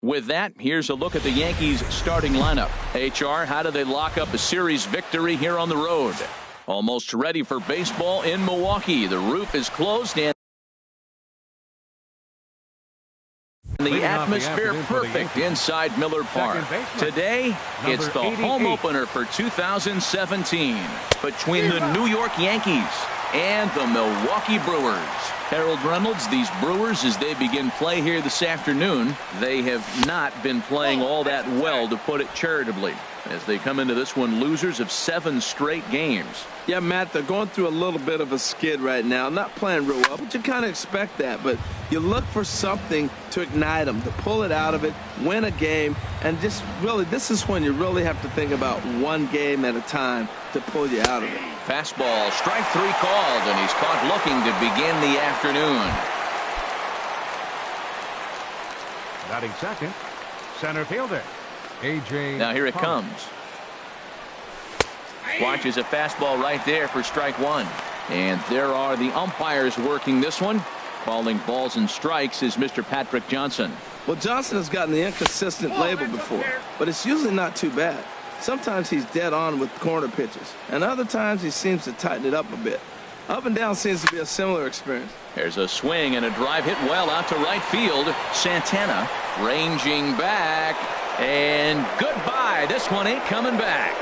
With that, here's a look at the Yankees starting lineup. HR, how do they lock up a series victory here on the road? Almost ready for baseball in Milwaukee. The roof is closed and the atmosphere perfect inside Miller Park. Today, it's the home opener for 2017 between the New York Yankees and the Milwaukee Brewers. Harold Reynolds, these Brewers, as they begin play here this afternoon, they have not been playing all that well, to put it charitably, as they come into this one losers of 7 straight games. Yeah, Matt, they're going through a little bit of a skid right now. Not playing real well, but you kind of expect that. But you look for something to ignite them, to pull it out of it, win a game, and just really, this is when you really have to think about one game at a time to pull you out of it. Fastball, strike 3 called, and he's caught looking to begin the afternoon. Batting second, center fielder, A.J. Now here it comes. Watches a fastball right there for strike 1. And there are the umpires working this one. Calling balls and strikes is Mr. Patrick Johnson. Well, Johnson has gotten the inconsistent label before, but it's usually not too bad. Sometimes he's dead on with corner pitches, and other times he seems to tighten it up a bit. Up and down seems to be a similar experience. There's a swing and a drive hit well out to right field. Santana ranging back, and goodbye. This one ain't coming back.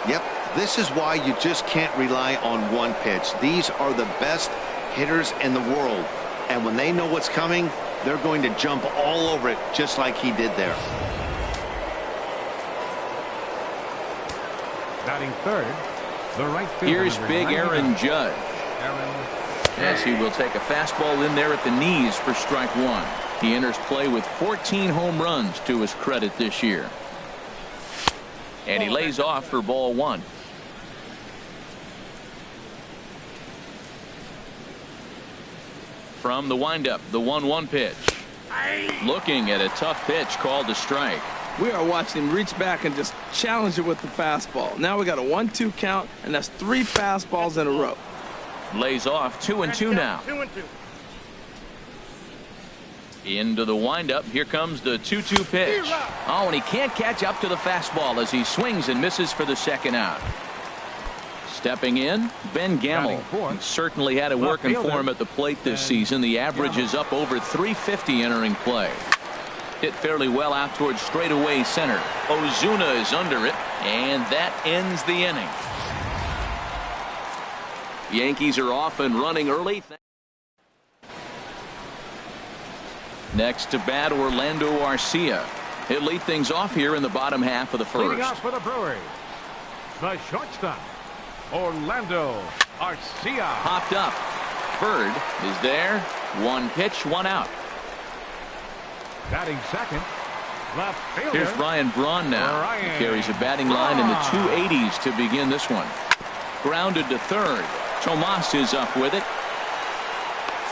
Yep, this is why you just can't rely on one pitch. These are the best hitters in the world, and when they know what's coming, they're going to jump all over it, just like he did there. Batting third, the right fielder. Here's big Aaron Judge. Yes, he will take a fastball in there at the knees for strike 1. He enters play with 14 home runs to his credit this year. And he lays off for ball 1. From the windup, the 1-1 pitch. Looking at a tough pitch called a strike. We are watching him reach back and just challenge it with the fastball. Now we got a 1-2 count, and that's 3 fastballs in a row. Lays off 2-2 now. 2-2. Into the windup. Here comes the 2-2 pitch. Oh, and he can't catch up to the fastball as he swings and misses for the second out. Stepping in, Ben Gamble. He certainly had it working for him at the plate this season. The average is up over 350 entering play. Hit fairly well out towards straightaway center. Ozuna is under it, and that ends the inning. Yankees are off and running early. Next to bat, Orlando Arcia. He'll lead things off here in the bottom half of the first. Leading off for the Brewers, the shortstop, Orlando Arcia. Popped up. Bird is there. 1 pitch, 1 out. Batting second, left fielder. Here's Ryan Braun now. He carries a batting line in the 280s to begin this one. Grounded to third. Tomas is up with it.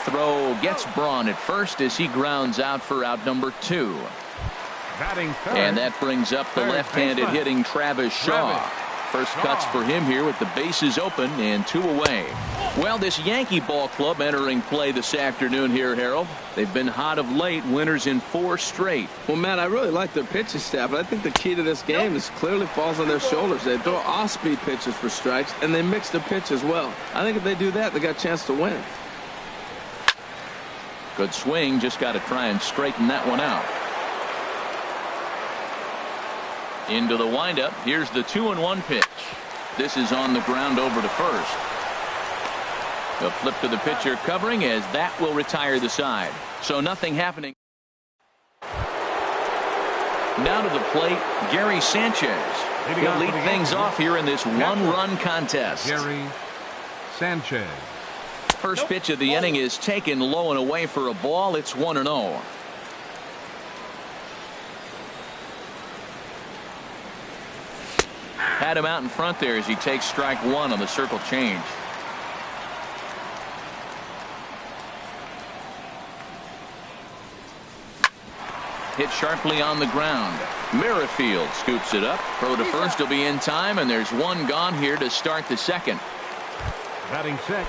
Throw gets Braun at first as he grounds out for out number 2. Batting third. And that brings up the left-handed hitting Travis Shaw. First cuts for him here with the bases open and 2 away. Well, this Yankee ball club entering play this afternoon here, Harold. They've been hot of late, winners in 4 straight. Well, Matt, I really like their pitching staff, but I think the key to this game is clearly falls on their shoulders. They throw off-speed pitches for strikes, and they mix the pitch as well. I think if they do that, they got a chance to win. Good swing, just got to try and straighten that one out. Into the windup. Here's the 2-1 pitch. This is on the ground over to first. A flip to the pitcher covering as that will retire the side. So nothing happening. Now to the plate, Gary Sanchez. He'll lead things off here in this 1-run contest. Gary Sanchez. First pitch of the inning is taken low and away for a ball. It's 1-0. Had him out in front there as he takes strike 1 on the circle change. Hit sharply on the ground. Merrifield scoops it up. Throw to first will be in time, and there's 1 gone here to start the second. Batting 6,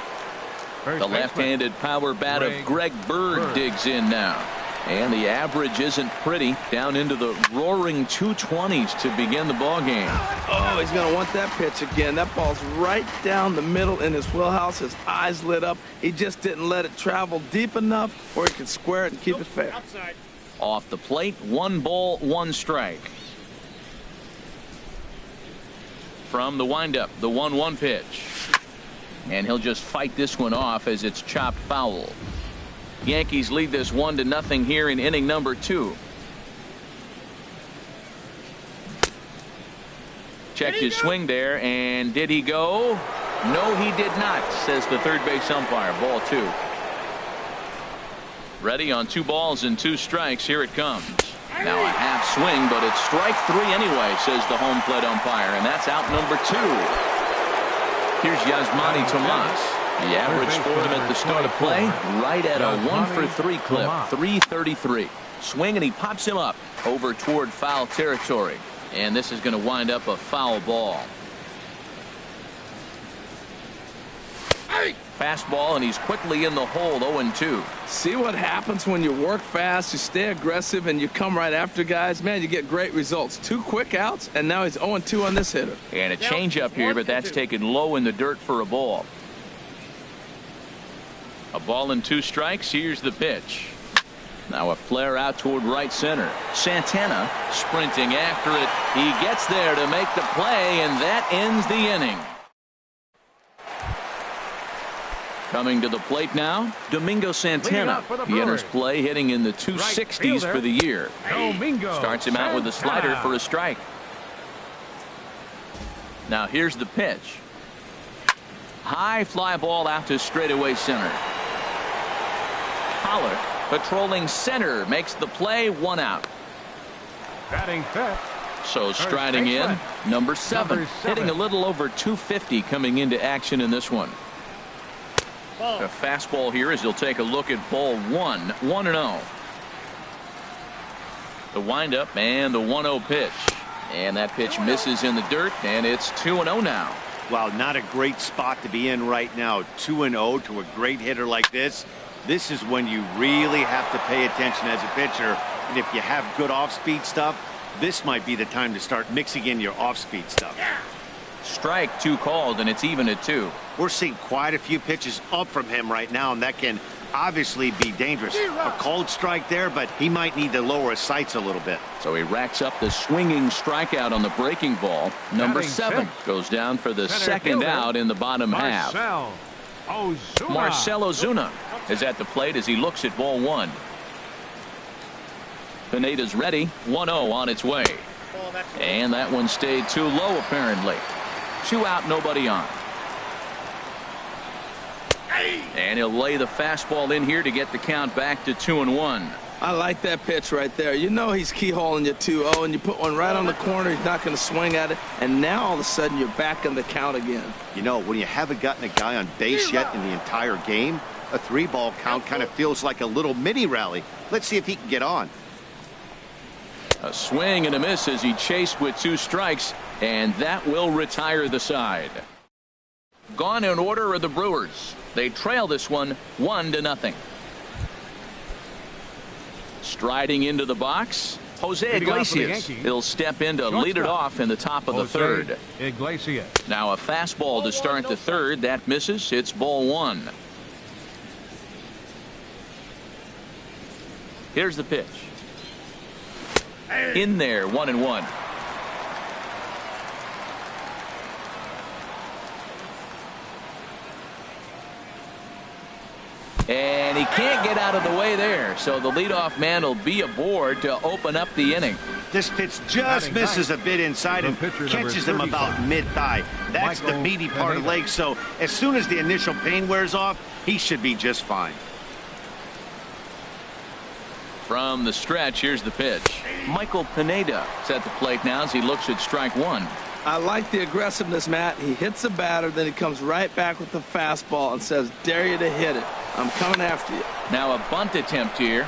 The left-handed power bat of Greg Bird digs in now. And the average isn't pretty, down into the roaring 220s to begin the ball game. Oh, he's going to want that pitch again. That ball's right down the middle in his wheelhouse. His eyes lit up. He just didn't let it travel deep enough where he could square it and keep it fair. Off the plate, 1 ball, 1 strike. From the windup, the 1-1 pitch. And he'll just fight this one off as it's chopped foul. Yankees lead this 1-0 here in inning number 2. Check his swing there, and did he go? No, he did not, says the third base umpire. Ball 2. Ready on 2 balls and 2 strikes. Here it comes. Now a half swing, but it's strike 3 anyway, says the home plate umpire, and that's out number 2. Here's Yasmani Tomas. The average for him at the start of play, right at a 1-for-3 clip, 333. Swing, and he pops him up over toward foul territory. And this is going to wind up a foul ball. Fastball, and he's quickly in the hole, 0-2. See what happens when you work fast, you stay aggressive, and you come right after guys? Man, you get great results. 2 quick outs, and now he's 0-2 on this hitter. And a changeup here, but that's taken low in the dirt for a ball. A ball and 2 strikes. Here's the pitch. Now a flare out toward right center. Santana sprinting after it. He gets there to make the play, and that ends the inning. Coming to the plate now, Domingo Santana. He enters play hitting in the 260s for the year. Starts him out with a slider for a strike. Now here's the pitch. High fly ball out to straightaway center. Pollock patrolling center makes the play, 1 out. Batting fifth. So striding in, number 7, hitting a little over 250 coming into action in this one. A fastball here as he'll take a look at ball 1, 1-0. The windup and the 1-0 pitch. And that pitch misses in the dirt, and it's 2-0 now. Wow, not a great spot to be in right now. 2-0 to a great hitter like this. This is when you really have to pay attention as a pitcher. And if you have good off-speed stuff, this might be the time to start mixing in your off-speed stuff. Strike 2 called, and it's even at 2. We're seeing quite a few pitches up from him right now, and that can obviously be dangerous. A called strike there, but he might need to lower his sights a little bit. So he racks up the swinging strikeout on the breaking ball. Number 7 goes down for the second out in the bottom half. Marcell Ozuna is at the plate as he looks at ball 1. Pineda's ready. 1-0 on its way. And that one stayed too low apparently. 2 out, nobody on. And he'll lay the fastball in here to get the count back to 2-1. I like that pitch right there. You know he's keyholing you 2-0, and you put one right on the corner. He's not going to swing at it, and now all of a sudden you're back in the count again. You know, when you haven't gotten a guy on base yet in the entire game, a 3-ball count kind of feels like a little mini rally. Let's see if he can get on. A swing and a miss as he chased with 2 strikes, and that will retire the side. Gone in order are the Brewers. They trail this one 1-0. Striding into the box, Jose Iglesias. He'll step in to lead it off in the top of the 3rd. Now a fastball to start the 3rd. That misses. It's ball 1. Here's the pitch. In there, 1-1. And he can't get out of the way there, so the leadoff man will be aboard to open up the inning. This pitch just misses a bit inside and catches him about mid-thigh. That's the meaty part of the leg, so as soon as the initial pain wears off, he should be just fine. From the stretch, here's the pitch. Michael Pineda is at the plate now as he looks at strike 1. I like the aggressiveness, Matt. He hits the batter, then he comes right back with the fastball and says, dare you to hit it. I'm coming after you. Now a bunt attempt here.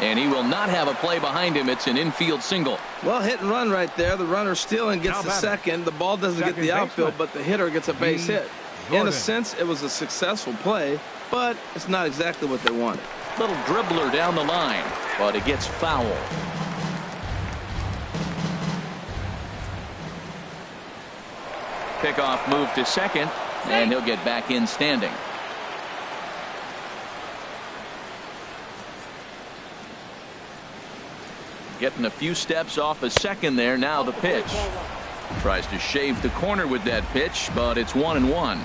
And he will not have a play behind him. It's an infield single. Well, hit and run right there. The runner stealing gets the second. The ball doesn't get the outfield, but the hitter gets a base hit. In a sense, it was a successful play, but it's not exactly what they wanted. Little dribbler down the line, but it gets fouled. Pickoff move to second, and he'll get back in standing. Getting a few steps off a second there. Now the pitch. Tries to shave the corner with that pitch, but it's 1-1.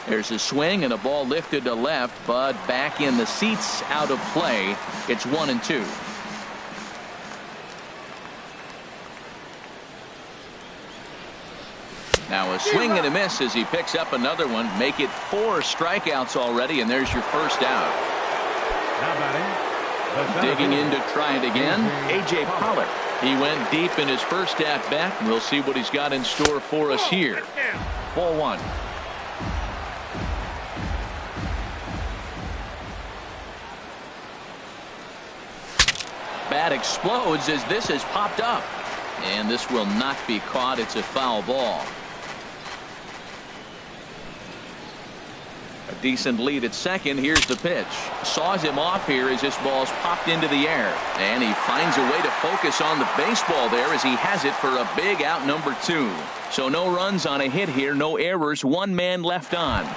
There's a swing and a ball lifted to left, but back in the seats, out of play. It's 1-2. Now a swing and a miss as he picks up another one. Make it 4 strikeouts already, and there's your first out. Now batting, Digging in to try it again, A.J. Pollard. He went deep in his first at-bat, and we'll see what he's got in store for us here. Ball 1. Bat explodes as this has popped up. And this will not be caught. It's a foul ball. A decent lead at second. Here's the pitch. Saws him off here as this ball's popped into the air. And he finds a way to focus on the baseball there as he has it for a big out number 2. So no runs on a hit here. No errors. 1 man left on.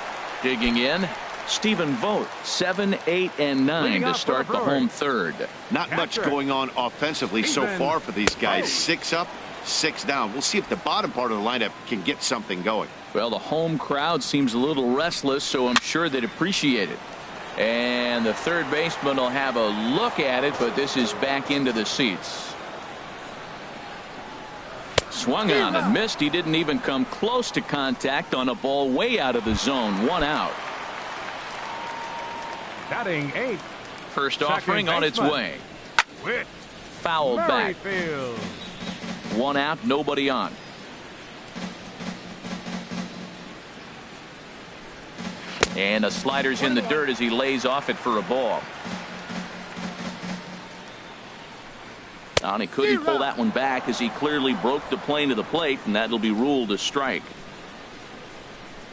Digging in, Stephen Vogt, 7, 8, and 9 to start the home third. Not much going on offensively so far for these guys. 6 up, 6 down. We'll see if the bottom part of the lineup can get something going. Well, the home crowd seems a little restless, so I'm sure they'd appreciate it. And the third baseman will have a look at it, but this is back into the seats. Swung on and missed. He didn't even come close to contact on a ball way out of the zone. 1 out. Batting 8. First offering on its way. Fouled back. 1 out, nobody on. And a slider's in the dirt as he lays off it for a ball. And he couldn't pull that one back as he clearly broke the plane of the plate, and that'll be ruled a strike.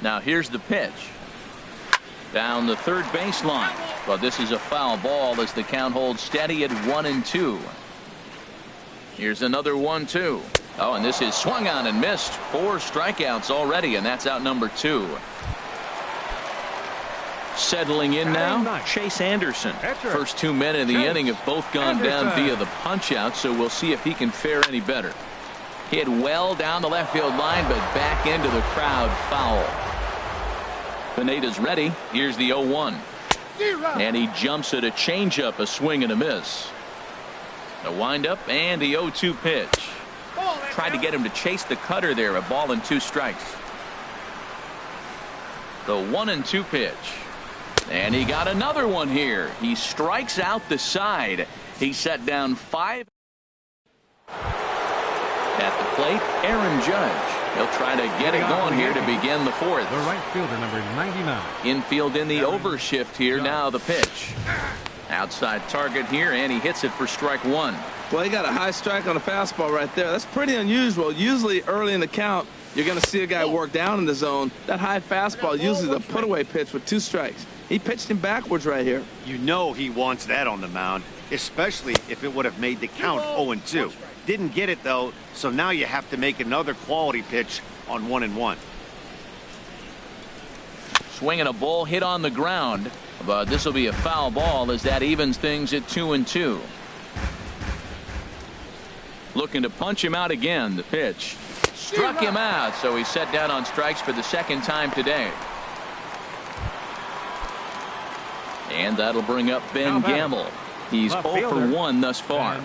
Now here's the pitch. Down the third baseline. But this is a foul ball as the count holds steady at 1-2. Here's another 1-2. Oh, and this is swung on and missed. 4 strikeouts already, and that's out number 2. Settling in now, Chase Anderson. First 2 men in the inning have both gone down via the punch-out, so we'll see if he can fare any better. Hit well down the left field line, but back into the crowd, foul. Pineda's ready. Here's the 0-1. And he jumps at a changeup, a swing and a miss. The windup and the 0-2 pitch. Tried to get him to chase the cutter there. A ball and 2 strikes. The 1-2 pitch. And he got another one here. He strikes out the side. He set down 5. At the plate, Aaron Judge. He'll try to get it going here to begin the 4th. The right fielder, number 99. Infield in the overshift here. Now the pitch. Outside target here, and he hits it for strike 1. Well, he got a high strike on a fastball right there. That's pretty unusual. Usually early in the count, you're going to see a guy work down in the zone. That high fastball usually the put-away pitch with 2 strikes. He pitched him backwards right here. You know he wants that on the mound, especially if it would have made the count 0-2. Didn't get it, though, so now you have to make another quality pitch on 1-1. Swinging a ball hit on the ground, but this will be a foul ball as that evens things at 2-2. Looking to punch him out again. The pitch struck him out, so he's set down on strikes for the 2nd time today. And that'll bring up Ben Gamble. He's 0 for 1 thus far.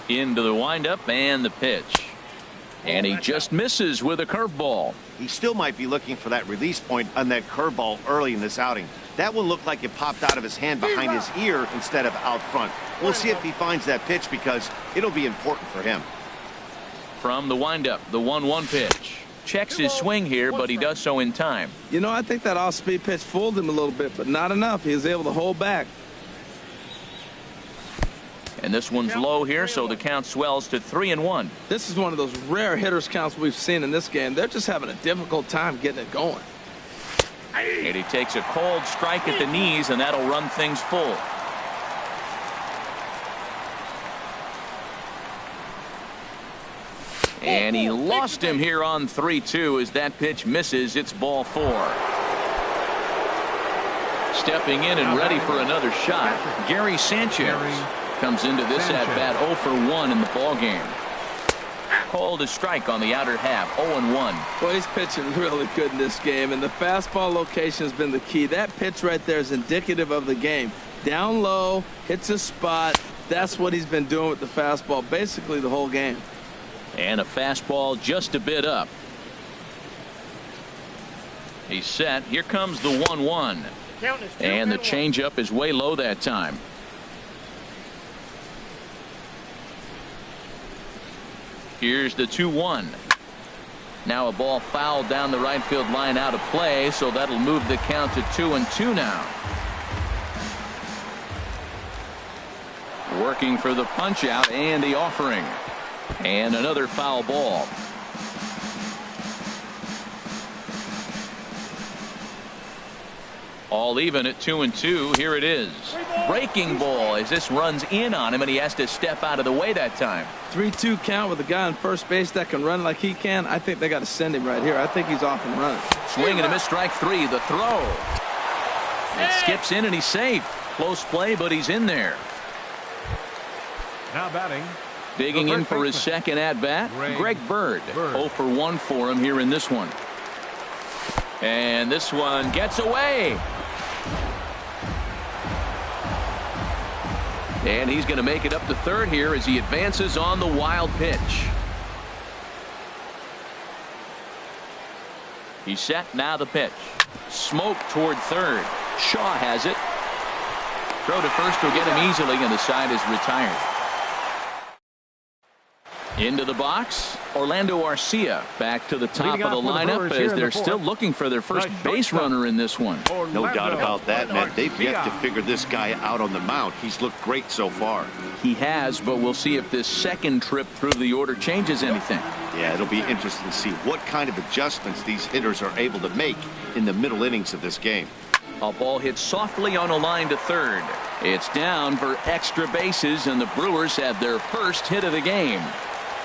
Into the windup and the pitch. And he just misses with a curveball. He still might be looking for that release point on that curveball early in this outing. That one looked like it popped out of his hand behind his ear instead of out front. We'll see if he finds that pitch because it'll be important for him. From the windup, the 1-1 pitch. Checks his swing here, but he does so in time. You know, I think that off-speed pitch fooled him a little bit, but not enough. He was able to hold back. And this one's low here, so the count swells to 3-1. This is one of those rare hitters counts we've seen in this game. They're just having a difficult time getting it going. And he takes a cold strike at the knees, and that'll run things full. And he lost him here on 3-2 as that pitch misses. It's ball 4. Stepping in and ready for another shot, Gary Sanchez comes into this at-bat 0 for 1 in the ballgame. Called a strike on the outer half, 0-1. Well, he's pitching really good in this game, and the fastball location has been the key. That pitch right there is indicative of the game. Down low, hits a spot. That's what he's been doing with the fastball basically the whole game. And a fastball just a bit up. He's set. Here comes the 1-1. And the changeup is way low that time. Here's the 2-1. Now a ball fouled down the right field line out of play, so that'll move the count to 2-2 now. Working for the punch out and the offering. And another foul ball. All even at 2-2. Here it is. Breaking ball as this runs in on him, and he has to step out of the way that time. 3-2 count with a guy on first base that can run like he can. I think they got to send him right here. I think he's off and running. Swing and a miss, strike 3. The throw. It skips in and he's safe. Close play, but he's in there. Now batting. Digging in for his second at-bat, Greg Bird. 0 for 1 for him here in this one. And this one gets away. And he's going to make it up to third here as he advances on the wild pitch. He's set. Now the pitch. Smoke toward third. Shaw has it. Throw to first will get him easily, and the side is retired. Into the box, Orlando Arcia back to the top of the lineup as they're still looking for their first base runner in this one. No doubt about that, man. They've yet to figure this guy out on the mound. He's looked great so far. He has, but we'll see if this second trip through the order changes anything. Yeah, it'll be interesting to see what kind of adjustments these hitters are able to make in the middle innings of this game. A ball hit softly on a line to third. It's down for extra bases, and the Brewers have their first hit of the game.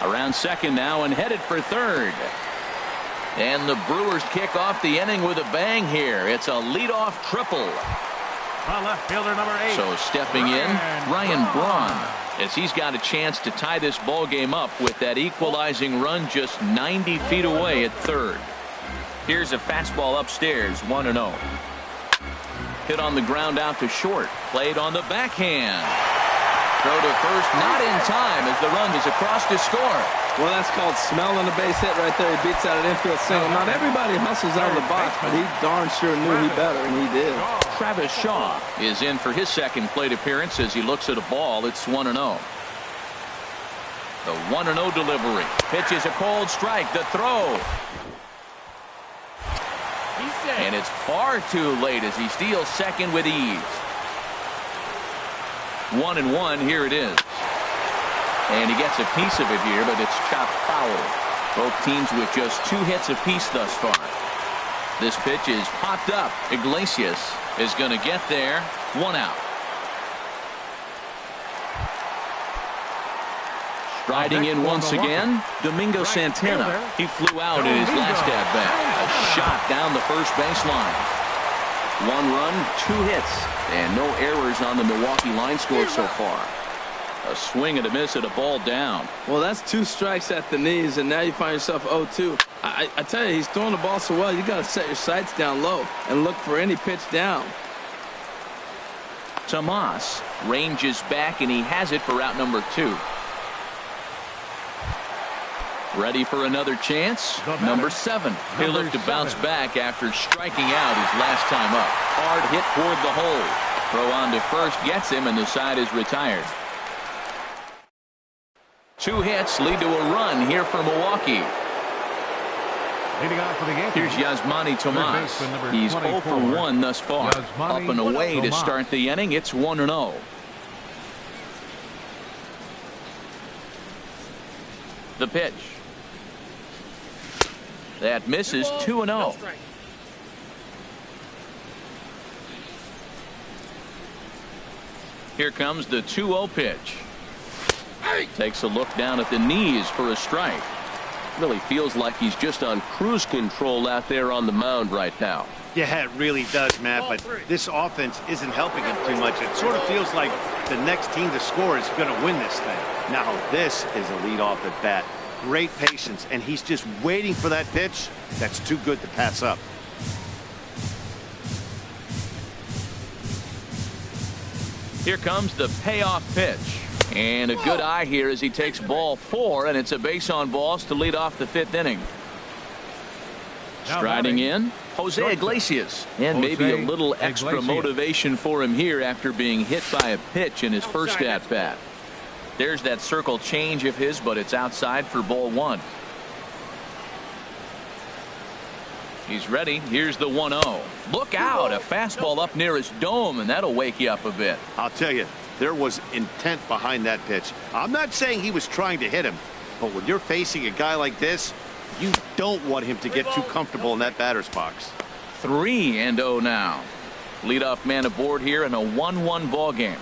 Around second now and headed for third. And the Brewers kick off the inning with a bang here. It's a leadoff triple. Left fielder number 8. So stepping in, Ryan Braun, as he's got a chance to tie this ball game up with that equalizing run just 90 feet away at third. Here's a fastball upstairs, 1-0. Hit on the ground out to short. Played on the backhand. Throw to first, not in time as the run is across to score. Well, that's called smelling a base hit right there. He beats out an infield single. Not everybody hustles out of the box, but he darn sure knew he better, and he did. Travis Shaw is in for his second plate appearance as he looks at a ball. It's 1-0. The 1-0 delivery. Pitch is a cold strike. The throw. And it's far too late as he steals second with ease. 1-1. Here it is. And he gets a piece of it here, but it's chopped foul. Both teams with just 2 hits apiece thus far. This pitch is popped up. Iglesias is going to get there. 1 out. Striding in once again, Domingo Santana. He flew out in his last at-bat. A shot down the first baseline. 1 run, 2 hits, and no errors on the Milwaukee line score so far. A swing and a miss at a ball down. Well, that's 2 strikes at the knees, and now you find yourself 0-2. I tell you, he's throwing the ball so well, you got to set your sights down low and look for any pitch down. Tomas ranges back, and he has it for out number 2. Ready for another chance. Number 7. He'll look to bounce back after striking out his last time up. Hard hit toward the hole. Throw on to first gets him, and the side is retired. 2 hits lead to a run here for Milwaukee. Leading off for the Yankees. Here's Yasmani Tomas. He's 0 for 1 thus far. Up and away to start the inning. It's 1-0. The pitch. That misses 2-0. Here comes the 2-0 pitch. Takes a look down at the knees for a strike. Really feels like he's just on cruise control out there on the mound right now. Yeah, it really does, Matt, but this offense isn't helping him too much. It sort of feels like the next team to score is going to win this thing. Now, this is a leadoff at bat. Great patience, and he's just waiting for that pitch. That's too good to pass up. Here comes the payoff pitch. And a good eye here as he takes ball 4, and it's a base on balls to lead off the 5th inning. Striding in, Jose Iglesias. And maybe a little extra motivation for him here after being hit by a pitch in his first at-bat. There's that circle change of his, but it's outside for ball 1. He's ready. Here's the 1-0. Look out, a fastball up near his dome, and that'll wake you up a bit. I'll tell you, there was intent behind that pitch. I'm not saying he was trying to hit him, but when you're facing a guy like this, you don't want him to get too comfortable in that batter's box. 3-0 now. Leadoff man aboard here in a 1-1 ball game.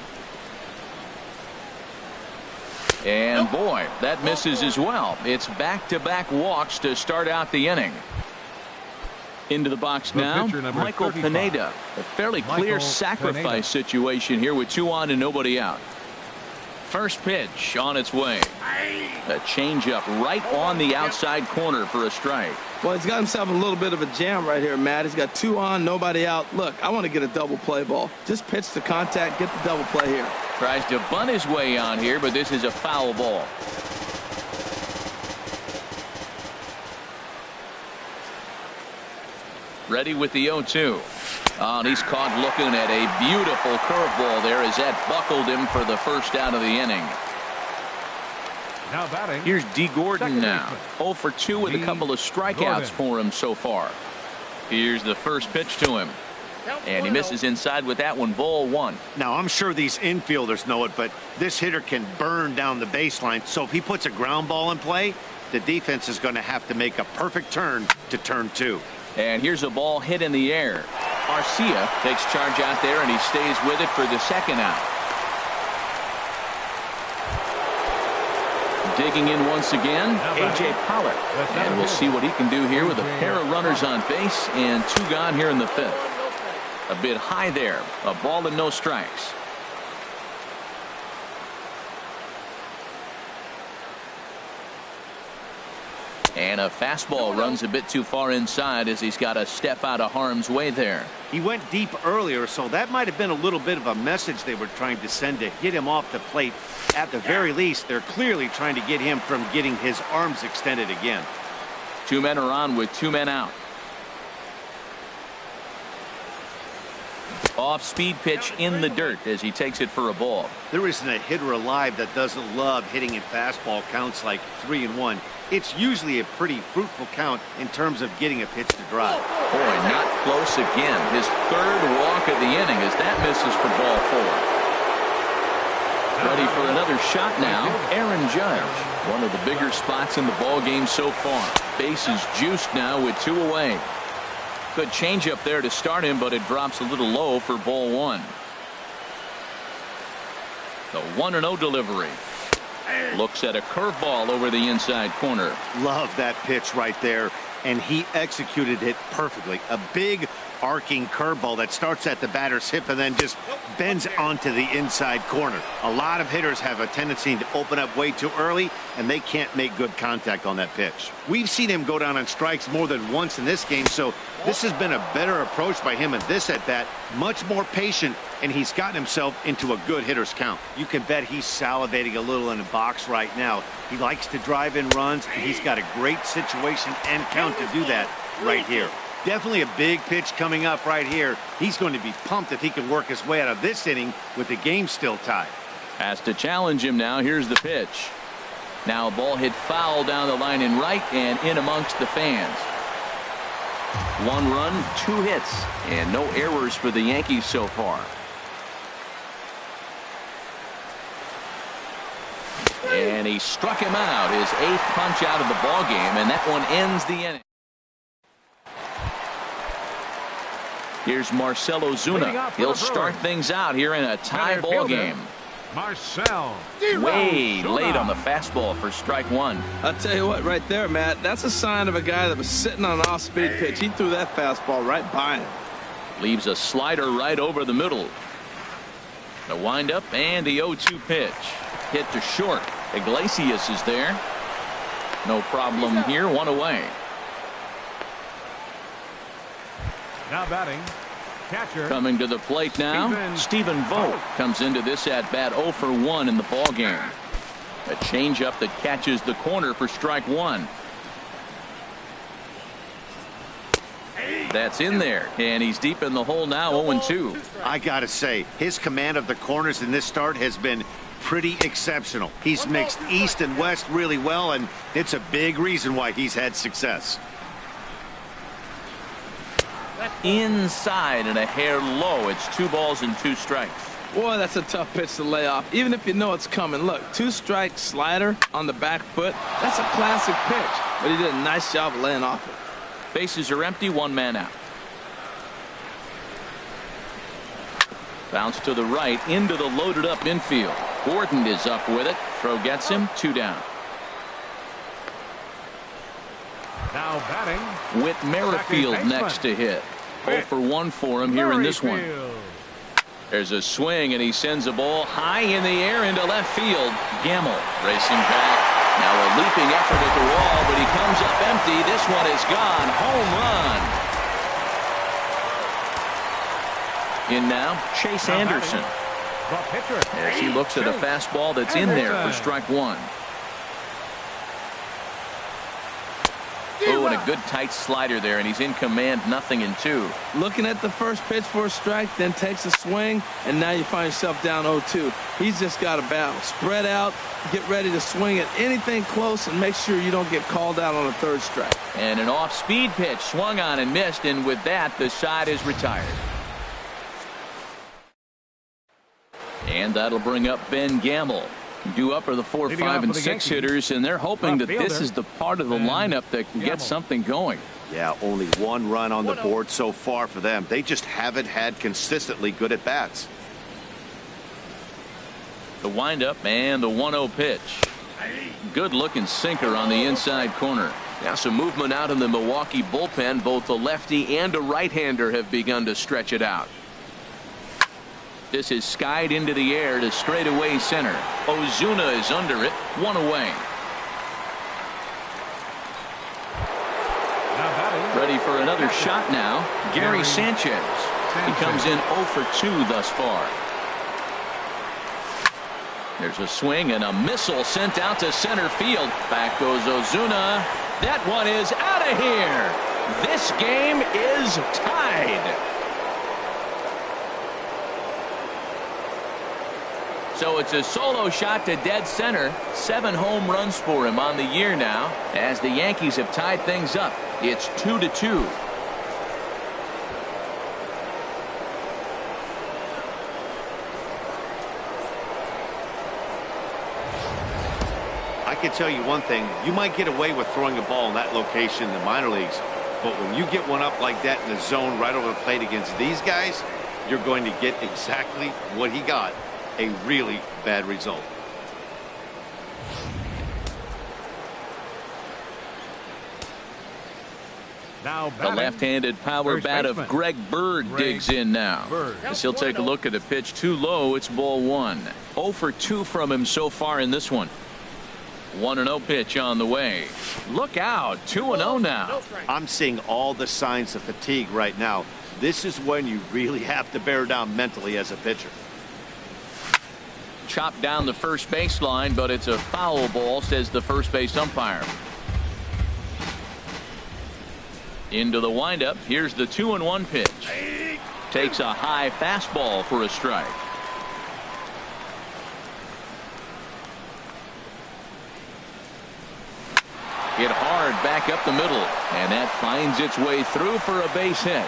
And boy, that misses as well. It's back-to-back walks to start out the inning. Into the box now, Michael Pineda. A fairly clear sacrifice situation here with 2 on and nobody out. First pitch on its way. A changeup right on the outside corner for a strike. Well, he's got himself a little bit of a jam right here, Matt. He's got 2 on, nobody out. Look, I want to get a double play ball. Just pitch to contact, get the double play here. Tries to bunt his way on here, but this is a foul ball. Ready with the 0-2. Oh, and he's caught looking at a beautiful curveball there as that buckled him for the first out of the inning. Now batting. Here's D. Gordon now. 0 for 2 with a couple of strikeouts for him so far. Here's the first pitch to him. And he misses inside with that one, ball 1. Now, I'm sure these infielders know it, but this hitter can burn down the baseline. So if he puts a ground ball in play, the defense is going to have to make a perfect turn to turn 2. And here's a ball hit in the air. Arcia takes charge out there, and he stays with it for the second out. Digging in once again, A.J. Pollock. And we'll see what he can do here with a pair of runners on base and 2 gone here in the 5th. A bit high there. A ball and no strikes. And a fastball runs a bit too far inside as he's got to step out of harm's way there. He went deep earlier, so that might have been a little bit of a message they were trying to send to get him off the plate. At the very least, they're clearly trying to get him from getting his arms extended again. 2 men are on with 2 men out. Off-speed pitch in the dirt as he takes it for a ball. There isn't a hitter alive that doesn't love hitting in fastball counts like 3-1. It's usually a pretty fruitful count in terms of getting a pitch to drive. Boy, not close again. His 3rd walk of the inning as that misses for ball 4. Ready for another shot now, Aaron Judge. One of the bigger spots in the ball game so far. Bases juiced now with 2 away. Good changeup there to start him, but it drops a little low for ball 1. The 1-0 delivery. Looks at a curveball over the inside corner. Love that pitch right there, and he executed it perfectly. A big arcing curveball that starts at the batter's hip and then just bends onto the inside corner. A lot of hitters have a tendency to open up way too early, and they can't make good contact on that pitch. We've seen him go down on strikes more than once in this game, so this has been a better approach by him in this at-bat. Much more patient, and he's gotten himself into a good hitter's count. You can bet he's salivating a little in the box right now. He likes to drive in runs, and he's got a great situation and count to do that right here. Definitely a big pitch coming up right here. He's going to be pumped if he can work his way out of this inning with the game still tied. Has to challenge him now. Here's the pitch. Now a ball hit foul down the line in right and in amongst the fans. 1 run, 2 hits, and no errors for the Yankees so far. And he struck him out, his 8th punch out of the ball game, and that one ends the inning. Here's Marcell Ozuna. He'll start things out here in a tie ball game. Marcell. Way late on the fastball for strike one. I'll tell you what, right there, Matt, that's a sign of a guy that was sitting on an off-speed pitch. He threw that fastball right by him. Leaves a slider right over the middle. The windup and the 0-2 pitch. Hit to short. Iglesias is there. No problem here. One away. Now batting, catcher. Coming to the plate now, Stephen Vogt comes into this at bat 0 for 1 in the ball game. A changeup that catches the corner for strike one. That's in there, and he's deep in the hole now, 0-2. I gotta say, his command of the corners in this start has been pretty exceptional. He's mixed east and west really well, and it's a big reason why he's had success. Inside and a hair low. It's 2 balls and 2 strikes. Boy, that's a tough pitch to lay off, even if you know it's coming. Look, 2-strike slider on the back foot. That's a classic pitch, but he did a nice job of laying off it. Bases are empty, 1 man out. Bounce to the right into the loaded up infield. Gordon is up with it. Throw gets him, 2 down. Now batting, Whit Merrifield next to hit. 0 for 1 for him here in this one. There's a swing, and he sends a ball high in the air into left field. Gamble racing back. Now a leaping effort at the wall, but he comes up empty. This one is gone. Home run. In now, Chase Anderson. As he looks at a fastball that's in there for strike one. Oh, and a good tight slider there, and he's in command, 0-2. Looking at the first pitch for a strike, then takes a swing, and now you find yourself down 0-2. He's just got a battle. Spread out, get ready to swing at anything close, and make sure you don't get called out on a 3rd strike. And an off-speed pitch swung on and missed, and with that, the side is retired. And that'll bring up Ben Gamble. Due up are the 4, 5, and 6 hitters, and they're hoping that this is the part of the lineup that can get something going. Yeah, only 1 run on the board so far for them. They just haven't had consistently good at bats. The windup and the 1-0 pitch. Good looking sinker on the inside corner. Now some movement out in the Milwaukee bullpen. Both a lefty and a right-hander have begun to stretch it out. This is skied into the air to straightaway center. Ozuna is under it. 1 away. Ready for another shot now. Gary Sanchez. He comes in 0 for 2 thus far. There's a swing and a missile sent out to center field. Back goes Ozuna. That one is out of here. This game is tied. So it's a solo shot to dead center. 7 home runs for him on the year now, as the Yankees have tied things up. It's 2-2. I can tell you one thing. You might get away with throwing a ball in that location in the minor leagues, but when you get one up like that in the zone right over the plate against these guys, you're going to get exactly what he got. A really bad result. Now the left-handed power bat of Greg Bird digs in now. As he'll take a look at a pitch too low. It's ball 1. 0 for 2 from him so far in this one. 1-0 pitch on the way. Look out. 2-0 now. I'm seeing all the signs of fatigue right now. This is when you really have to bear down mentally as a pitcher. Chopped down the first baseline, but it's a foul ball, says the first base umpire. Into the windup. Here's the 2-1 pitch. Takes a high fastball for a strike. Hit hard back up the middle, and that finds its way through for a base hit.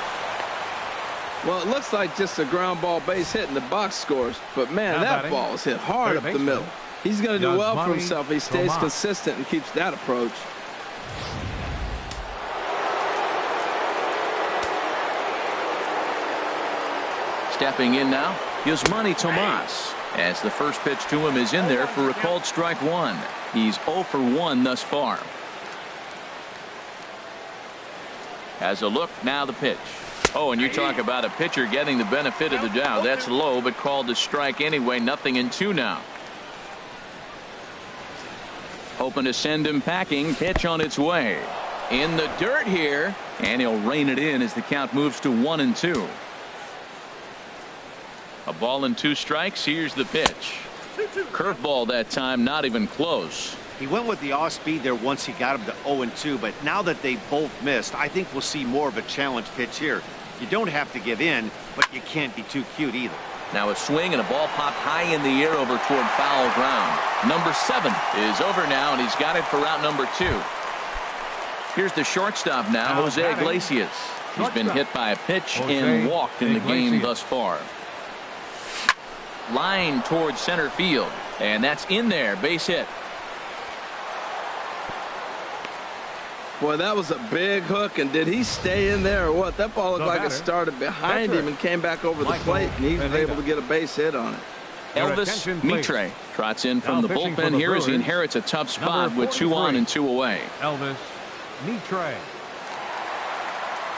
Well, it looks like just a ground ball base hit in the box scores, but man, that ball is hit hard up the middle. He's going to do well for Yasmani himself. He stays Tomas. consistent and keeps that approach. Stepping in now, Yasmani Tomas. As the first pitch to him is in there for a called strike one. He's 0 for 1 thus far. As a look, now the pitch. Oh, and you talk about a pitcher getting the benefit of the doubt. That's low, but called a strike anyway. 0-2 now. Hoping to send him packing. Pitch on its way. In the dirt here, and he'll rein it in as the count moves to 1-2. A ball and 2 strikes. Here's the pitch. Curveball that time, not even close. He went with the off speed there once he got him to 0-2, but now that they both missed, I think we'll see more of a challenge pitch here. You don't have to give in, but you can't be too cute either. Now a swing and a ball popped high in the air over toward foul ground. Number 7 is over now, and he's got it for out number 2. Here's the shortstop now, Jose Iglesias. He's been hit by a pitch and walked in the game thus far. Line towards center field, and that's in there. Base hit. Boy, that was a big hook, and did he stay in there or what? That ball looked like it started behind him and came back over the plate, and he was able to get a base hit on it. Elvis Mitre trots in from the bullpen here as he inherits a tough spot with 2 on and 2 away. Elvis Mitre.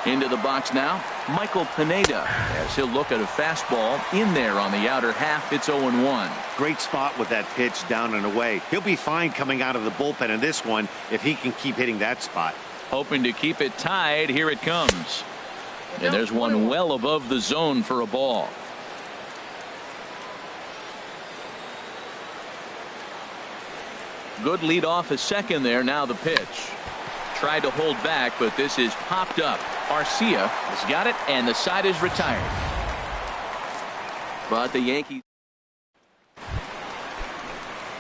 Into the box now, Michael Pineda, as he'll look at a fastball in there on the outer half. It's 0-1. Great spot with that pitch down and away. He'll be fine coming out of the bullpen in this one if he can keep hitting that spot. Hoping to keep it tied. Here it comes. And there's one well above the zone for a ball. Good lead off a second there. Now the pitch. Tried to hold back, but this is popped up. Arcia has got it, and the side is retired. But the Yankees.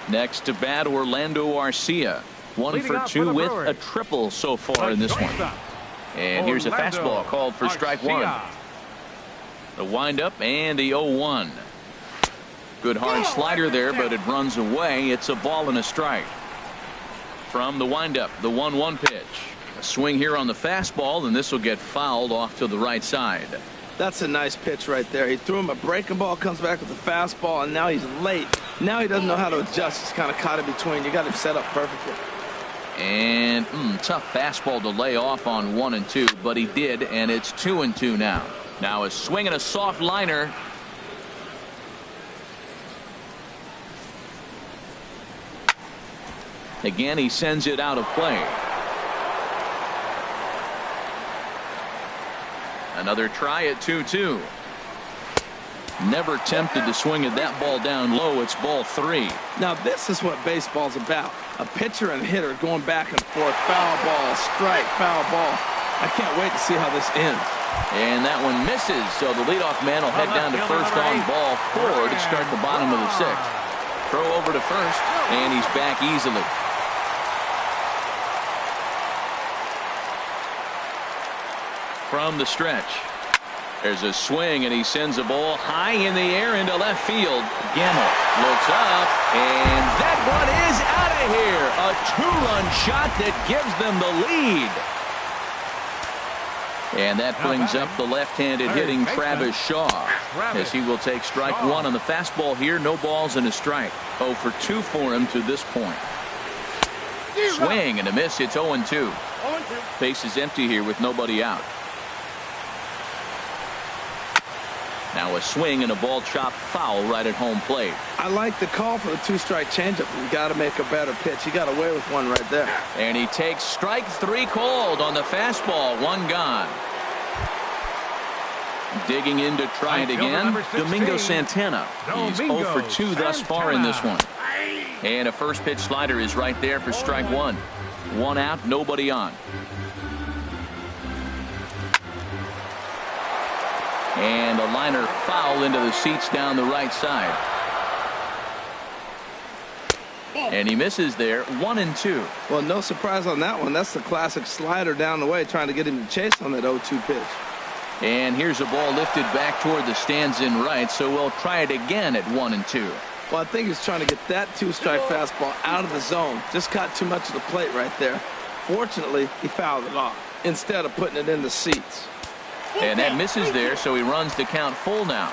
Next to bat, Orlando Arcia. 1 for 2 with a triple so far in this one. And here's a fastball called for strike 1. The windup and the 0-1. Good hard slider there, but it runs away. It's a ball and a strike. From the windup, the 1-1 pitch. A swing here on the fastball, and this will get fouled off to the right side. That's a nice pitch right there. He threw him a breaking ball, comes back with a fastball, and now he's late. Now he doesn't know how to adjust. He's kind of caught in between. You got him set up perfectly. And tough fastball to lay off on 1 and 2, but he did, and it's 2 and 2 now. Now a swing and a soft liner. Again, he sends it out of play. Another try at 2-2. Never tempted to swing at that ball down low. It's ball 3. Now this is what baseball's about. A pitcher and hitter going back and forth. Foul ball, strike, foul ball. I can't wait to see how this ends. And that one misses, so the leadoff man will head down to first on ball 4 to start the bottom of the 6th. Throw over to first, and he's back easily. From the stretch, there's a swing, and he sends a ball high in the air into left field. Gamble looks up, and that one is out of here. A 2-run shot that gives them the lead. And that brings up the left-handed hitting Travis Shaw, as he will take strike 1 on the fastball here. No balls and a strike. 0 for 2 for him to this point. Swing and a miss. It's 0-2. Base is empty here with nobody out. Now a swing and a ball chopped foul right at home plate. I like the call for the 2-strike changeup. You got to make a better pitch. He got away with one right there. And he takes strike 3 called on the fastball. 1 gone. Digging in to try it again. Domingo Santana. He's 0 for 2 thus far in this one. And a first pitch slider is right there for strike 1. 1 out, nobody on. And a liner foul into the seats down the right side. And he misses there. 1 and 2. Well, no surprise on that one. That's the classic slider down the way, trying to get him to chase on that 0-2 pitch. And here's a ball lifted back toward the stands in right, so we'll try it again at 1 and 2. Well, I think he's trying to get that two-strike fastball out of the zone. Just caught too much of the plate right there. Fortunately, he fouled it off instead of putting it in the seats. And that misses there, so he runs the count full now.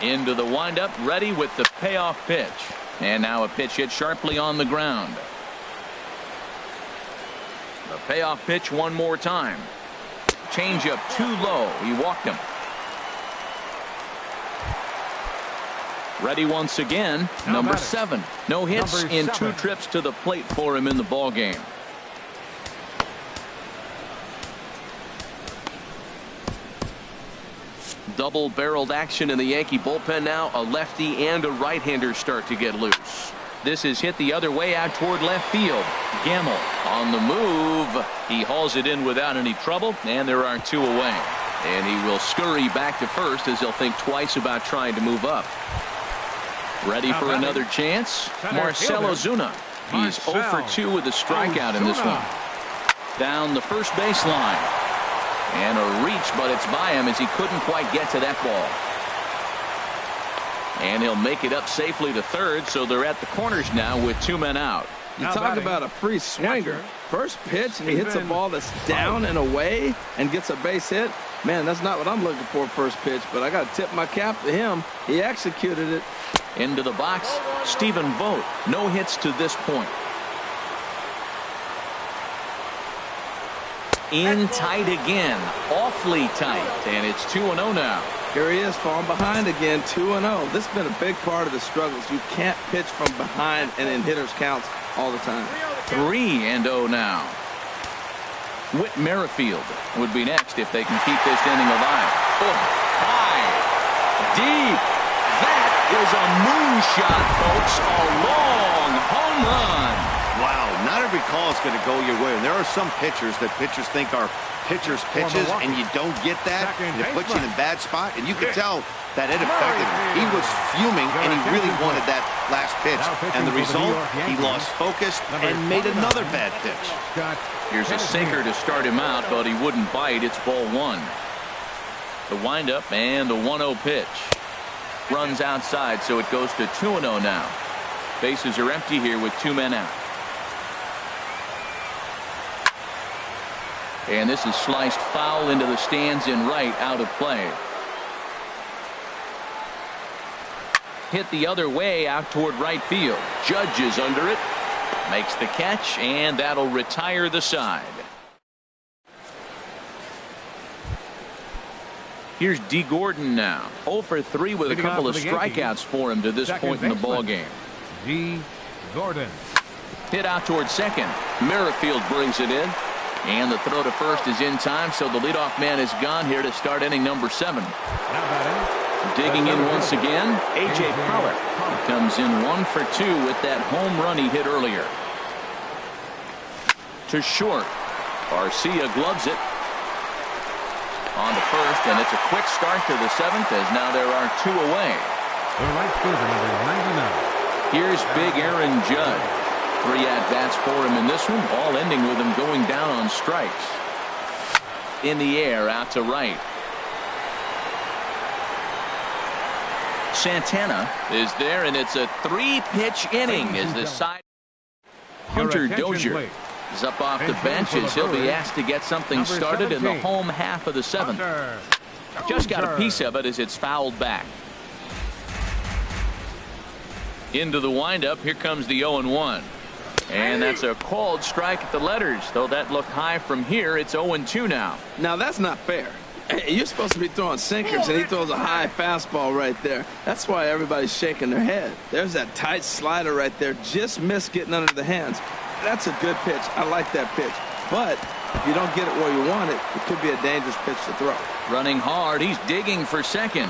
Into the windup, ready with the payoff pitch. And now a pitch hit sharply on the ground. The payoff pitch one more time. Changeup too low. He walked him. Ready once again, number 7. No hits in 2 trips to the plate for him in the ball game. Double-barreled action in the Yankee bullpen now. A lefty and a right-hander start to get loose. This is hit the other way out toward left field. Gamble on the move. He hauls it in without any trouble, and there are 2 away. And he will scurry back to first as he'll think twice about trying to move up. Ready for another chance? Marcell Ozuna. He's 0 for 2 with a strikeout in this one. Down the first baseline. And a reach, but it's by him as he couldn't quite get to that ball. And he'll make it up safely to third, so they're at the corners now with 2 men out. You talk about a free swinger. First pitch, and he hits a ball that's down and away and gets a base hit. Man, that's not what I'm looking for first pitch, but I got to tip my cap to him. He executed it. Into the box, Stephen Vogt. No hits to this point. In tight again. Awfully tight. And it's 2-0 now. Here he is falling behind again, 2-0. This has been a big part of the struggles. You can't pitch from behind and in hitters counts all the time. 3-0 now. Whit Merrifield would be next if they can keep this inning alive. Oh, high. Deep. That is a moonshot, folks. A long home run. Wow, not every call is going to go your way. And there are some pitchers that pitchers think are pitchers' pitches, and you don't get that, and it puts you in a bad spot. And you can tell that it affected him. He was fuming, and he really wanted that last pitch. And the result, he lost focus and made another bad pitch. Here's a sinker to start him out, but he wouldn't bite. It's ball 1. The windup and the 1-0 pitch. Runs outside, so it goes to 2-0 now. Bases are empty here with 2 men out. And this is sliced foul into the stands in right, out of play. Hit the other way out toward right field. Judge is under it. Makes the catch, and that'll retire the side. Here's D. Gordon now. 0 for 3 with a couple of strikeouts for him to this point in the ball game. D. Gordon. Hit out towards second. Merrifield brings it in. And the throw to first is in time, so the leadoff man is gone here to start inning number 7. Digging in once again, A.J. Pollock. Comes in 1 for 2 with that home run he hit earlier. To short. Garcia gloves it. On to first, and it's a quick start to the 7th as now there are 2 away. The right fielder, number 99. Here's big Aaron Judge. 3 at-bats for him in this one, all ending with him going down on strikes. In the air, out to right. Santana is there, and it's a 3-pitch inning as the side. Hunter Dozier is up off the bench as he'll be asked to get something started in the home half of the 7th. Just got a piece of it as it's fouled back. Into the windup, here comes the 0-1. And that's a called strike at the letters, though that looked high from here. It's 0-2 now. Now that's not fair. You're supposed to be throwing sinkers, and he throws a high fastball right there. That's why everybody's shaking their head. There's that tight slider right there. Just missed getting under the hands. That's a good pitch. I like that pitch. But if you don't get it where you want it, it could be a dangerous pitch to throw. Running hard. He's digging for second.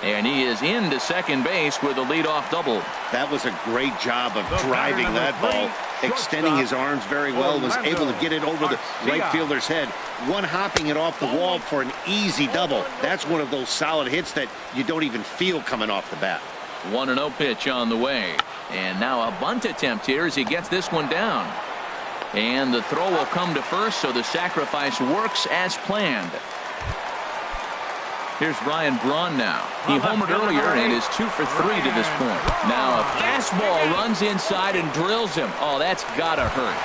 And he is into second base with a leadoff double. That was a great job of driving that ball, extending his arms very well, was able to get it over the right fielder's head, one hopping it off the wall for an easy double. That's one of those solid hits that you don't even feel coming off the bat. 1-0 pitch on the way. And now a bunt attempt here as he gets this one down. And the throw will come to first, so the sacrifice works as planned. Here's Ryan Braun now. He homered earlier and is 2 for 3 to this point. Now a fastball runs inside and drills him. Oh, that's gotta hurt.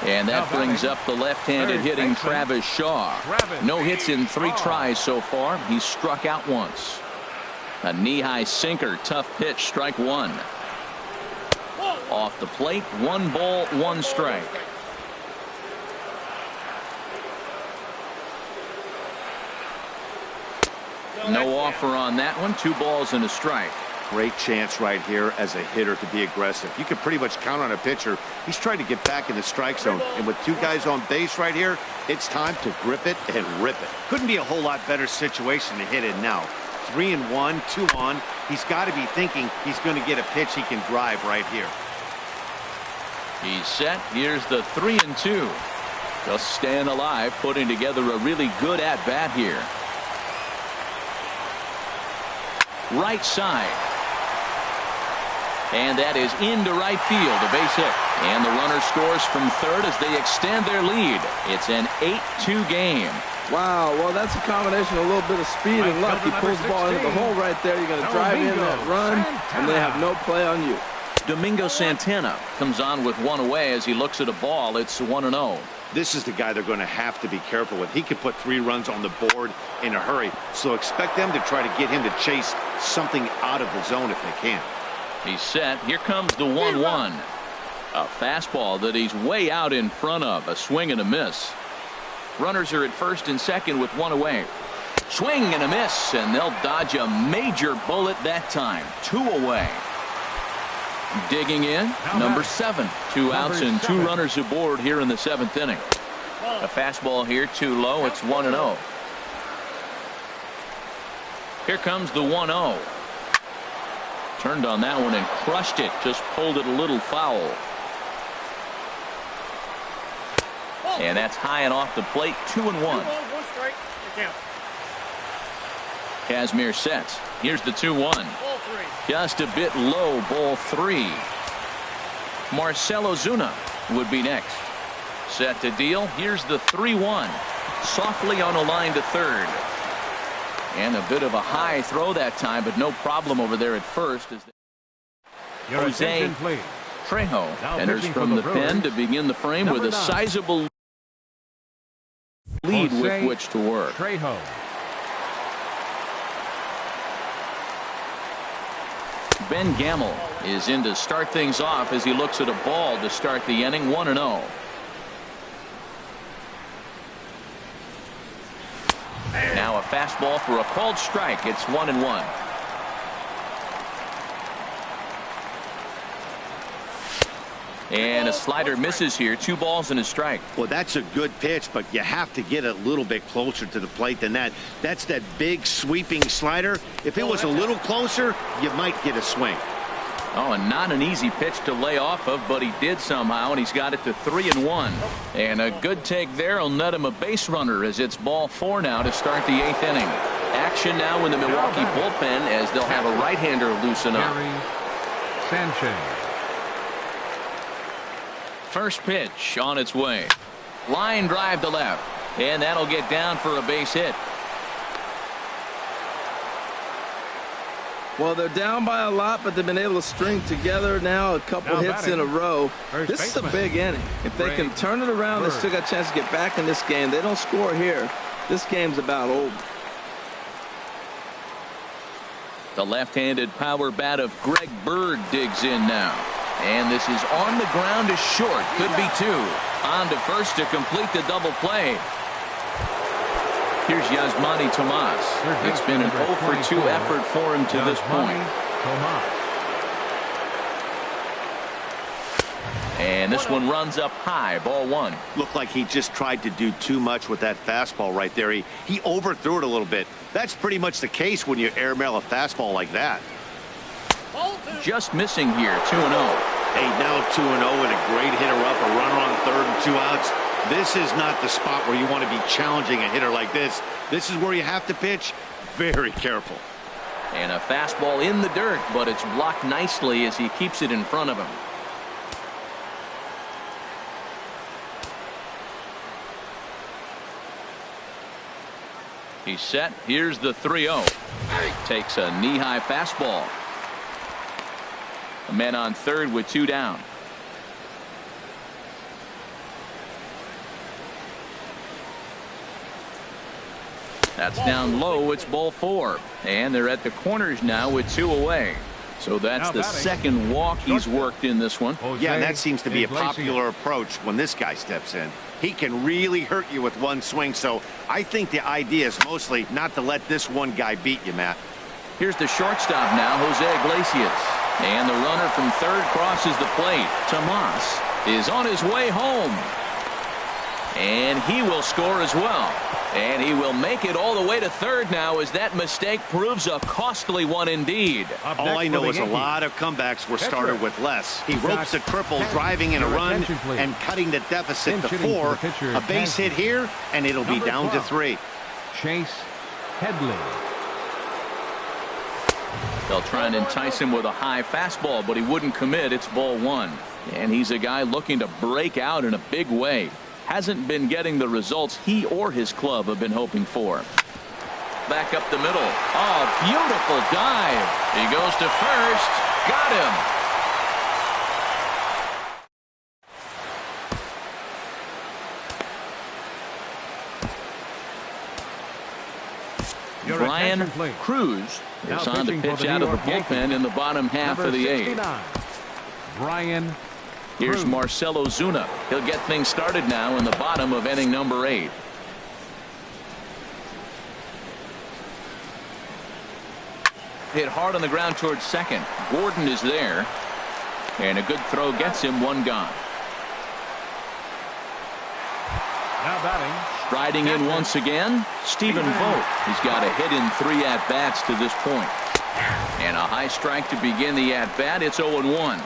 And that brings up the left-handed hitting Travis Shaw. No hits in 3 tries so far. He's struck out once. A knee-high sinker, tough pitch, strike 1. Off the plate, 1 ball, 1 strike. No offer on that one. 2 balls and a strike. Great chance right here as a hitter to be aggressive. You can pretty much count on a pitcher. He's trying to get back in the strike zone. And with 2 guys on base right here, it's time to grip it and rip it. Couldn't be a whole lot better situation to hit in now. 3-1, 2 on. He's got to be thinking he's going to get a pitch he can drive right here. He's set. Here's the 3-2. Just staying alive, putting together a really good at-bat here. Right side. And that is into right field, a base hit. And the runner scores from third as they extend their lead. It's an 8-2 game. Wow, well, that's a combination of a little bit of speed and luck. He pulls the ball into the hole right there. You're going to drive in that run, and they have no play on you. Domingo Santana comes on with 1 away as he looks at a ball. It's 1-0. This is the guy they're going to have to be careful with. He could put 3 runs on the board in a hurry. So expect them to try to get him to chase something out of the zone if they can. He's set. Here comes the 1-1. A fastball that he's way out in front of. A swing and a miss. Runners are at first and second with 1 away. Swing and a miss, and they'll dodge a major bullet that time. 2 away. Digging in, number 7. 2 outs and 2 runners aboard here in the 7th inning. A fastball here too low. It's 1-0. Here comes the 1-0. Turned on that one and crushed it. Just pulled it a little foul. And that's high and off the plate. 2-1. Kazmir sets. Here's the 2-1. Just a bit low, ball 3. Marcell Ozuna would be next. Set to deal. Here's the 3-1. Softly on a line to third. And a bit of a high throw that time, but no problem over there at first. As Jose Trejo enters from the pen to begin the frame with a sizable lead with which to work. Trejo. Ben Gamel is in to start things off as he looks at a ball to start the inning. 1-0. Now a fastball for a called strike. It's 1-1. And a slider misses here. 2 balls and a strike. Well, that's a good pitch, but you have to get a little bit closer to the plate than that. That's that big sweeping slider. If it was a little closer, you might get a swing. Oh, and not an easy pitch to lay off of, but he did somehow, and he's got it to 3-1. And a good take there will net him a base runner as it's ball 4 now to start the 8th inning. Action now in the Milwaukee bullpen as they'll have a right-hander loosen up. Sanchez. First pitch on its way. Line drive to left. And that'll get down for a base hit. Well, they're down by a lot, but they've been able to string together now a couple hits in a row. This is a big inning. If they can turn it around, they still got a chance to get back in this game. They don't score here. This game's about over. The left-handed power bat of Greg Bird digs in now. And this is on the ground to short. Could be 2. On to first to complete the double play. Here's Yasmani Tomas. It's been an 0 for 2 effort for him to this point. And this one runs up high. Ball 1. Looked like he just tried to do too much with that fastball right there. He overthrew it a little bit. That's pretty much the case when you airmail a fastball like that. Just missing here. 2-0. Hey, now 2-0 and a great hitter up, a runner on third and 2 outs. This is not the spot where you want to be challenging a hitter like this. This is where you have to pitch very careful. And a fastball in the dirt, but it's blocked nicely as he keeps it in front of him. He's set. Here's the 3-0. Takes a knee-high fastball. A man on third with 2 down. That's down low. It's ball 4. And they're at the corners now with 2 away. So that's the second walk he's worked in this one. Yeah, and that seems to be a popular approach when this guy steps in. He can really hurt you with one swing, so I think the idea is mostly not to let this one guy beat you, Matt. Here's the shortstop now, Jose Iglesias. And the runner from third crosses the plate. Tomas is on his way home. And he will score as well. And he will make it all the way to third now as that mistake proves a costly one indeed. All I know is a lot of comebacks were started with less. He ropes the cripple, driving in a run and cutting the deficit to 4. A base hit here, and it'll be down to 3. Chase Headley. They'll try and entice him with a high fastball, but he wouldn't commit. It's ball 1. And he's a guy looking to break out in a big way. Hasn't been getting the results he or his club have been hoping for. Back up the middle. Oh, beautiful dive. He goes to first. Got him. Brian Cruz is on to pitch out of the bullpen in the bottom half of the 8th. Brian. Here's Marcelo Zuna. He'll get things started now in the bottom of inning number 8. Hit hard on the ground towards second. Gordon is there. And a good throw gets him 1 gone. Now batting. Striding in once again, Stephen Vogt. He's got a hit in 3 at-bats to this point. And a high strike to begin the at-bat. It's 0-1.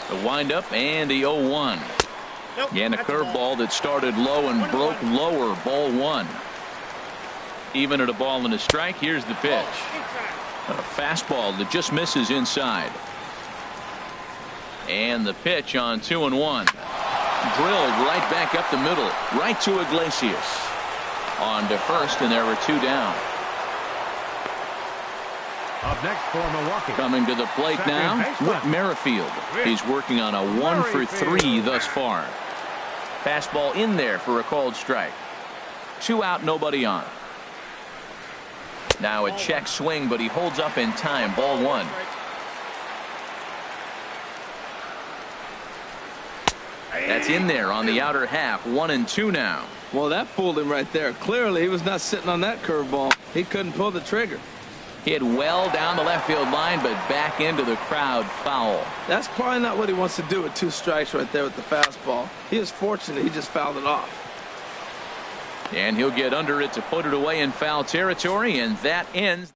The windup and the 0-1. And a curveball that started low and broke lower. Ball 1. Even at a ball and a strike. Here's the pitch. A fastball that just misses inside. And the pitch on 2-1. Drilled right back up the middle. Right to Iglesias. On to first, and there were 2 down. Up next for Milwaukee. Coming to the plate now, Whit Merrifield. He's working on a 1 for 3 thus far. Fastball in there for a called strike. 2 out, nobody on. Now a check swing, but he holds up in time. Ball 1. That's in there on the outer half. 1-2 now. Well, that fooled him right there. Clearly, he was not sitting on that curveball. He couldn't pull the trigger. Hit well down the left field line, but back into the crowd. Foul. That's probably not what he wants to do with 2 strikes right there with the fastball. He is fortunate he just fouled it off. And he'll get under it to put it away in foul territory, and that ends.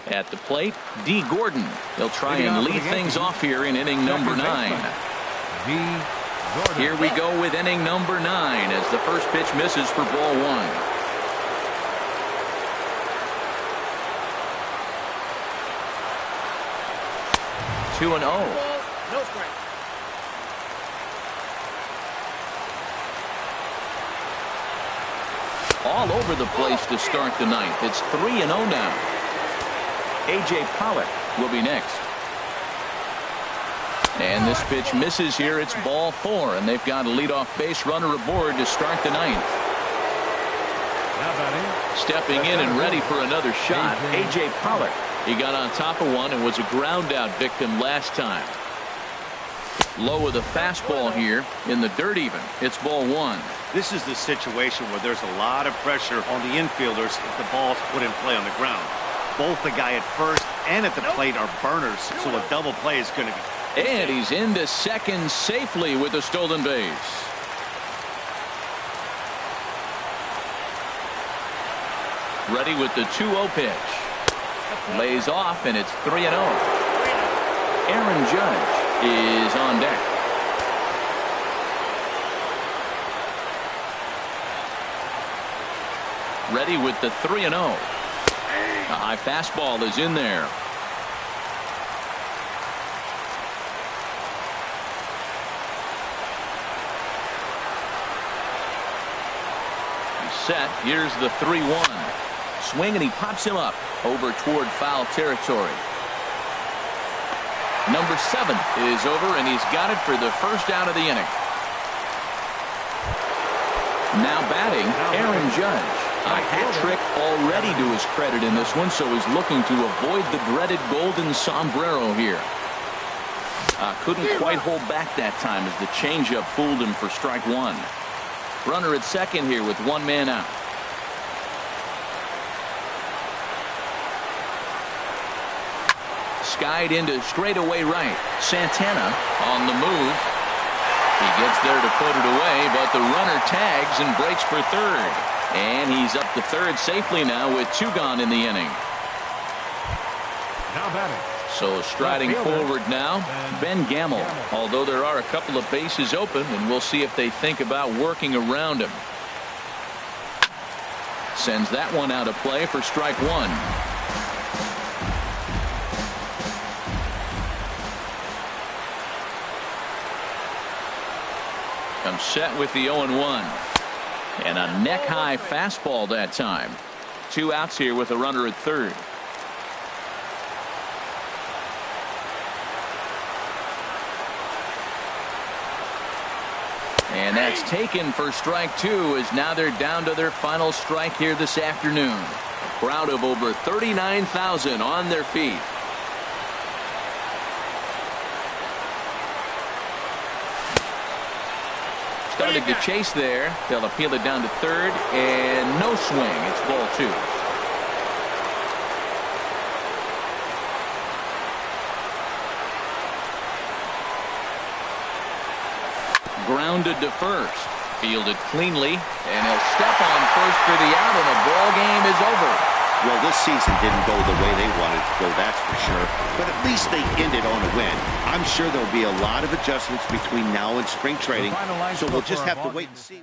At the plate, D. Gordon. He'll try and lead things off here in inning number 9. Here we go with inning number 9 as the first pitch misses for ball 1. 2-0. No strike. All over the place to start the 9th. It's 3-0 now. A.J. Pollock will be next. And this pitch misses here. It's ball 4, and they've got a leadoff base runner aboard to start the 9th. Stepping in and ready for another shot, A.J. Pollock. He got on top of one and was a ground out victim last time. Low with a fastball here in the dirt even. It's ball 1. This is the situation where there's a lot of pressure on the infielders if the ball's put in play on the ground. Both the guy at first and at the plate are burners, so a double play is going to be. And he's into second safely with a stolen base. Ready with the 2-0 pitch. Lays off, and it's 3-0. Aaron Judge is on deck. Ready with the 3-0. A high fastball is in there. set. Here's the 3-1. Swing, and he pops him up over toward foul territory. Number 7 is over, and he's got it for the first out of the inning. Now batting, Aaron Judge. A hat trick already to his credit in this one, so he's looking to avoid the dreaded golden sombrero here. Couldn't quite hold back that time as the changeup fooled him for strike 1. Runner at second here with one man out. Skied into straightaway right. Santana on the move. He gets there to put it away, but the runner tags and breaks for third. And he's up to third safely now with 2 gone in the inning. Now batting. So striding forward now, Ben Gamble. Although there are a couple of bases open, and we'll see if they think about working around him. Sends that one out of play for strike 1. Comes set with the 0-1. And a neck-high fastball that time. 2 outs here with a runner at third. And that's taken for strike 2, as now they're down to their final strike here this afternoon. A crowd of over 39,000 on their feet. Started to chase there. They'll appeal it down to third, and no swing. It's ball 2. Grounded to first. Fielded cleanly, and he'll step on first for the out, and the ball game is over. Well, this season didn't go the way they wanted to go, that's for sure. But at least they ended on a win. I'm sure there'll be a lot of adjustments between now and spring training, so we'll just have to wait and see.